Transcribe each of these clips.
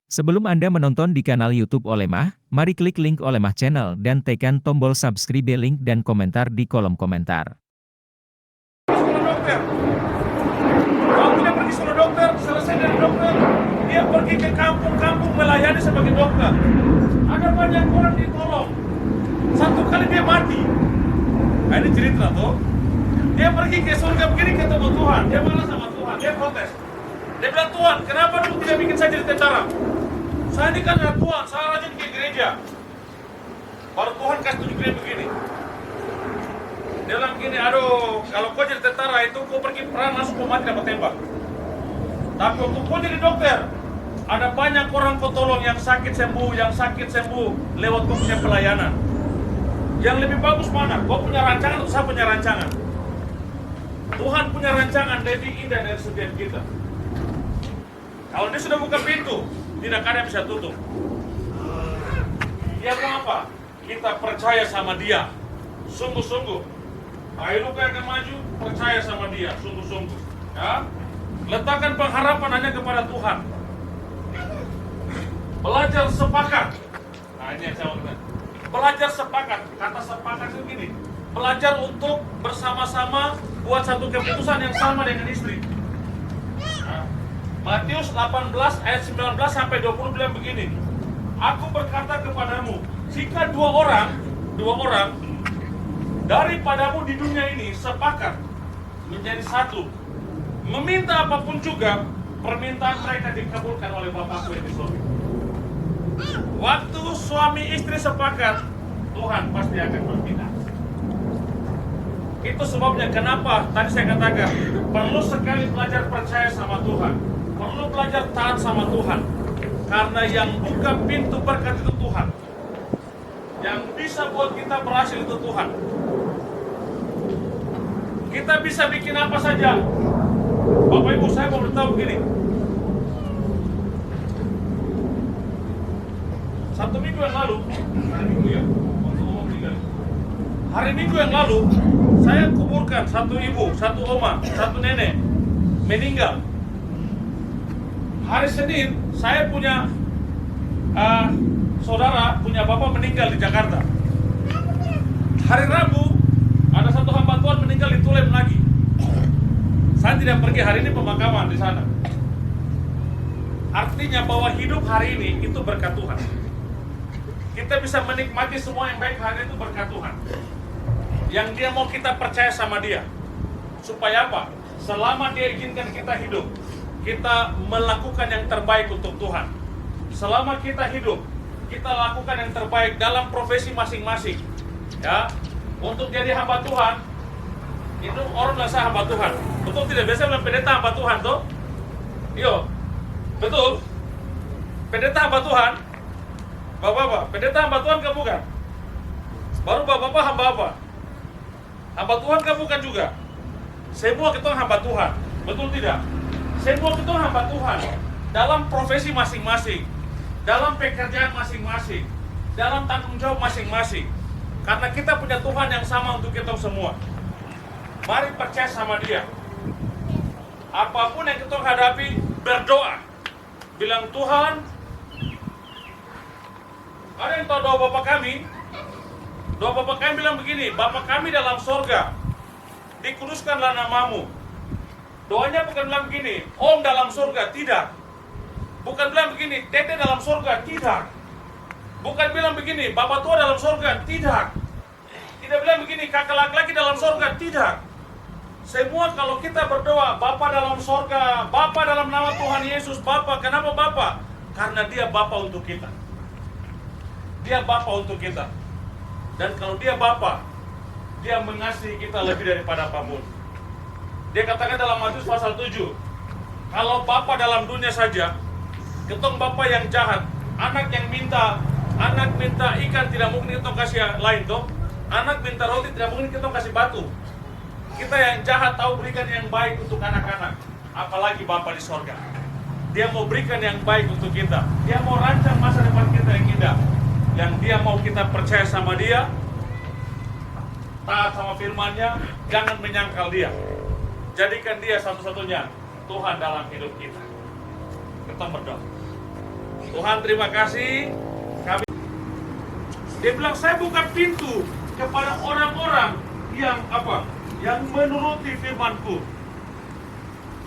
Sebelum Anda menonton di kanal YouTube Olemah, mari klik link Olemah Channel dan tekan tombol subscribe link dan komentar di kolom komentar. Dokter, kalau dia pergi solo dokter, selesai dari dokter, dia pergi ke kampung-kampung melayani sebagai dokter. Ada banyak orang ditolong. Satu kali dia mati. Nah, ini cerita tuh. Dia pergi ke surga begini ketemu Tuhan. Dia marah sama Tuhan. Dia protes. Dia bilang, Tuhan, kenapa dulu tidak bikin saya jadi tentara? Saya ini kan anak Tuhan, saya rajin ke gereja. Baru Tuhan kasih tunjuk dia begini. Dia bilang begini, aduh, kalau kau jadi tentara itu kau pergi perang langsung kau mati dapat tembak. Tapi waktu kau jadi dokter, ada banyak orang kau tolong yang sakit sembuh lewat kau punya pelayanan. Yang lebih bagus mana? Kau punya rancangan atau saya punya rancangan? Tuhan punya rancangan lebih indah dari setiap kita. Kalau dia sudah buka pintu, tidak ada yang bisa tutup. Dia mau apa? Kita percaya sama dia, sungguh-sungguh. Ayo luka akan maju, percaya sama dia, sungguh-sungguh. Ya? Letakkan pengharapan hanya kepada Tuhan. Belajar sepakat. Nah ini yang saya maksudkan. Belajar sepakat. Kata sepakat itu gini. Belajar untuk bersama-sama buat satu keputusan yang sama dengan istri. Nah, Matius 18 ayat 19 sampai 20 bilang begini. Aku berkata kepadamu, jika dua orang daripadamu di dunia ini sepakat menjadi satu, meminta apapun juga, permintaan mereka dikabulkan oleh Bapakku yang di surga. Waktu suami istri sepakat, Tuhan pasti akan bertindak. Itu sebabnya kenapa tadi saya katakan perlu sekali belajar percaya sama Tuhan, perlu belajar taat sama Tuhan, karena yang buka pintu berkat itu Tuhan, yang bisa buat kita berhasil itu Tuhan. Kita bisa bikin apa saja. Bapak Ibu, saya mau beritahu begini. Satu minggu yang lalu, hari Minggu yang lalu, saya kuburkan satu ibu, satu oma, satu nenek meninggal. Hari Senin, saya punya saudara, punya bapak meninggal di Jakarta. Hari Rabu, ada satu hamba Tuhan meninggal di Tulem lagi. Saya tidak pergi hari ini pemakaman di sana. Artinya bahwa hidup hari ini itu berkat Tuhan. Kita bisa menikmati semua yang baik hari itu berkat Tuhan. Yang dia mau kita percaya sama dia. Supaya apa? Selama dia izinkan kita hidup, kita melakukan yang terbaik untuk Tuhan. Selama kita hidup, kita lakukan yang terbaik dalam profesi masing-masing. Ya, untuk jadi hamba Tuhan, itu orang bilang hamba Tuhan. Betul tidak? Biasa bilang pendeta hamba Tuhan tuh. Yo, betul. Pendeta hamba Tuhan. Bapak-bapak, pendeta hamba Tuhan kan bukan? Baru bapak-bapak hamba apa? Hamba Tuhan kan bukan juga? Semua kita hamba Tuhan. Betul tidak? Semua kita hamba Tuhan. Dalam profesi masing-masing, dalam pekerjaan masing-masing, dalam tanggung jawab masing-masing. Karena kita punya Tuhan yang sama untuk kita semua. Mari percaya sama dia. Apapun yang kita hadapi, berdoa. Bilang, Tuhan, ada yang tahu doa Bapak kami? Doa Bapak kami bilang begini, Bapak kami dalam sorga, dikuduskanlah namamu. Doanya bukan bilang begini, Om dalam sorga, tidak. Bukan bilang begini, Tete dalam sorga, tidak. Bukan bilang begini, Bapak tua dalam sorga, tidak. Tidak bilang begini, kakak laki-laki dalam sorga, tidak. Semua kalau kita berdoa, Bapa dalam sorga, Bapa dalam nama Tuhan Yesus, Bapa. Kenapa Bapa? Karena dia Bapa untuk kita. Dia Bapa untuk kita. Dan kalau dia Bapa, dia mengasihi kita lebih daripada apapun. Dia katakan dalam Matius pasal 7, kalau Bapa dalam dunia saja, ketong Bapa yang jahat, anak minta ikan tidak mungkin kita kasih lain toh. Anak minta roti tidak mungkin kita kasih batu. Kita yang jahat tahu berikan yang baik untuk anak-anak, apalagi Bapa di sorga. Dia mau berikan yang baik untuk kita. Dia mau rancang masa depan kita yang indah. Yang dia mau kita percaya sama dia, taat sama firman-Nya, jangan menyangkal dia. Jadikan dia satu-satunya Tuhan dalam hidup kita. Kita berdoa. Tuhan terima kasih. Kami Dia bilang saya buka pintu kepada orang-orang yang apa? Yang menuruti firman-Ku.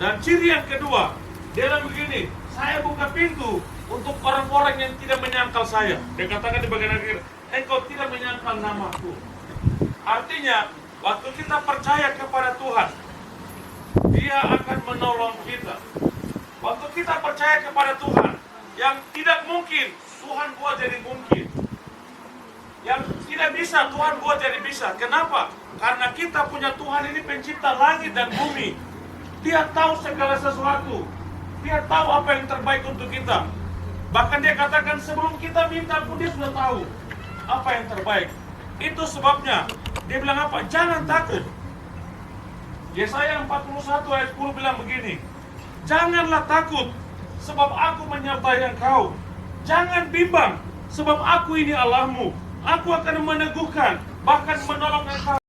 Dan ciri yang kedua, dia bilang begini, saya buka pintu untuk orang-orang yang tidak menyangkal saya. Dia katakan di bagian akhir, engkau tidak menyangkal namaku. Artinya, waktu kita percaya kepada Tuhan, Dia akan menolong kita. Waktu kita percaya kepada Tuhan, yang tidak mungkin, Tuhan buat jadi mungkin. Yang tidak bisa, Tuhan buat jadi bisa. Kenapa? Karena kita punya Tuhan ini pencipta langit dan bumi. Dia tahu segala sesuatu. Dia tahu apa yang terbaik untuk kita. Bahkan dia katakan sebelum kita minta pun dia sudah tahu apa yang terbaik. Itu sebabnya dia bilang apa? Jangan takut. Yesaya 41 ayat 10 bilang begini, janganlah takut, sebab aku menyertai engkau. Jangan bimbang, sebab aku ini Allahmu. Aku akan meneguhkan, bahkan menolong engkau.